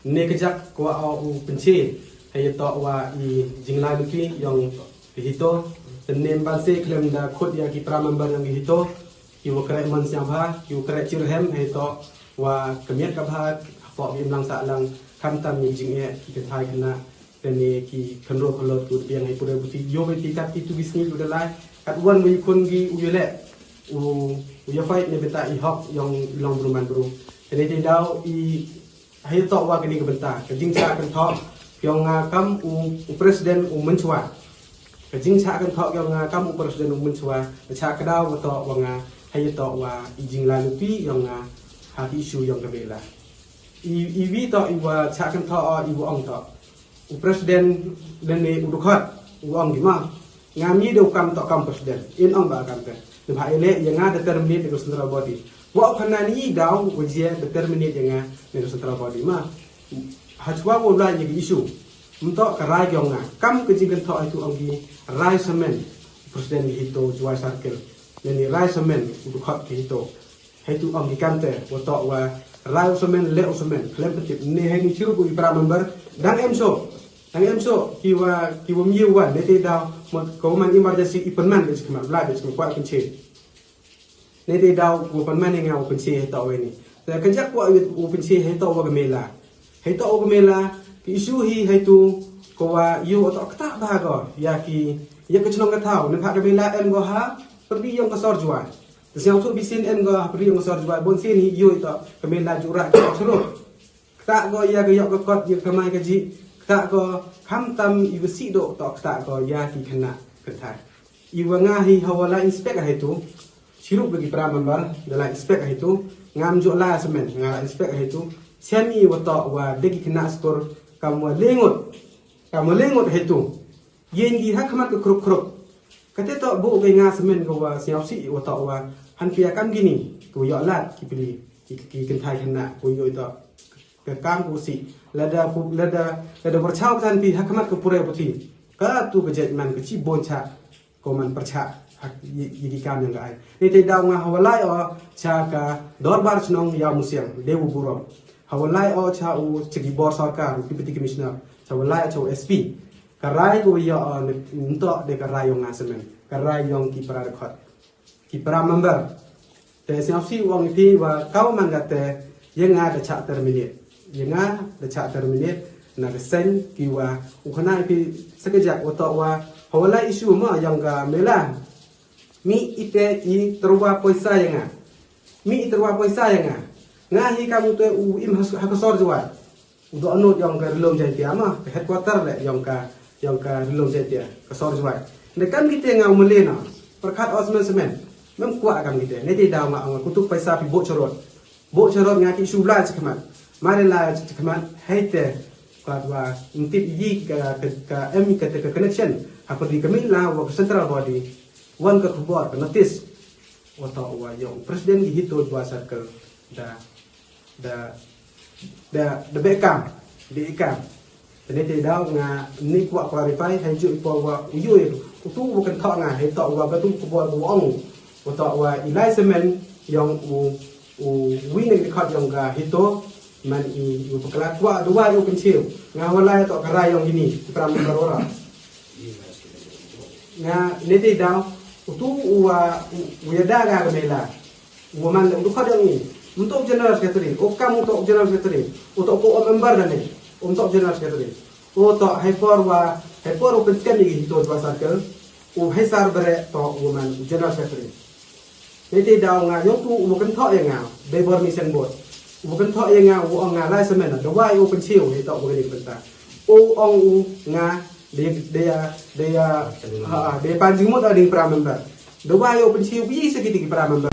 ne kejak ko au penci hay to wa I jingla luki yang hito tenem base klem da khod ya ki pramember yang hito ki wo kare man siam ha ki wo kare chirhem hay to wa kemiat ka bha po bim lang sa lang kam tam ni jing e ki thai kana tene ki khanro kholot tu biang hay pure buti yo be ti kat tu bisni u dalai kat wan wi kun gi u yele u ya fight ne beta I hok yang long bruman bru tene ti dau I hay to wa kini ke benta ke jing sa kan tho yang kam u presiden u menchwa ke jing sa kan tho yang kam u presiden u menchwa cha ka dau to wa nga hay to wa I jing la lupi yang ha ki issue yang ke bela I vi to I wa cha kan tho I wa ong to u presiden den ne u dukhot u ong di ma ngami do kam to kam presiden in ong ba kam te ne ba ele yang determinate ko central body wa khana ni daw wajia determinate yang ne central body ma hachwa wo la ni issue untuk kerai yang kam kejingkan thok itu onggi rai semen presiden hito jual circle ni rai semen untuk hak hito itu onggi kante untuk wa rai semen le semen klem petip ni ni ciru bu para member dan emso kiwa miwa ne te daw ko man emergency ipenman ke kemat la ke kemat kunci ne te daw ko penman ngau kunci hito ni kejak ko kunci hito wa gemela hito wa gemela isu hi haitu ko wa yu otak tak bahago ya ki ya ke chnong ka thau ne phak bela en go ha perdi yang kasor jual siang tu bisin en go perdi yang kasor jual bon sin hi yu to ke bela jura ke seru tak go ya ke yok ko kot ya kamai ke ji tak go kham tam I si do to tak go ya ki khana ke thai I wa nga hi hawala inspect ha itu sirup bagi pramamba dalam inspect ha itu ngam jo la semen ngala inspect ha itu siami wa to wa degi khana skor kamu lengot itu yengi hak kamat ke kruk kate to bu be nga semen ko wa siao si wa to wa han pia kam gini ko yo lat ki pili ki ken thai khana ko yo to ke kam ko si lada berchau kan pi hak kamat ke pure puti ka tu ke jet man ke chi boncha ko man percha hak yidi kam yang ai ni te daw nga hawalai o cha ka dorbar chnong ya musiang dewu burom hawalai o cha u chigi bor sarkar deputy commissioner hawalai cha SP karai ko ya untuk de karai yang ngasemen karai yang ki para record ki para member te siapsi wang ti wa kau mangate yang ada cha terminate yang ada cha terminate na sen ki wa ukana pi sekejap otak wa hawalai isu ma yang ga mela mi ite I terwa poisa yang mi terwa poisa yang ngahi kamu tu im hakasor jual untuk anut yang ke relom jadi ama ke headquarter le yang ke relom jadi kasor jual dekan kita ngau melena perkat osman semen mem kuat kam kita ne ti daw ma kutuk paisa pi bo chorot ngaki subla chakmat mare la chakmat haite kadwa intip yi ka emi ka connection apa di kami la wa central body wan ka khubor ka notice wa ta wa yang presiden hito dua circle da bekam di ikam tene te daw nga ni kwa clarify hai ju po wa uyu tu bukan thọ nga hai to wa ba tu ko bo ong wa to wa ilai semen yang wi ne khat yang ga hito man I pekala kwa dua yo kencil nga wala to karai yang gini pram berora nga ne te daw tu wa da ga mela wa man du khat yang ni untuk general secretary, kamu untuk general secretary, untuk member dan ni, untuk general secretary, untuk hyper pensiun ni itu dua circle, hyper bere to woman general secretary. Jadi dah orang yang tu bukan thok yang ngau, labor mission board, bukan thok yang ngau, orang ngalai semen, dua yang pensiun itu bukan ini pentas. Orang ngah dia panjang mut ada yang pernah member, dua yang pensiun bisa kita pernah member.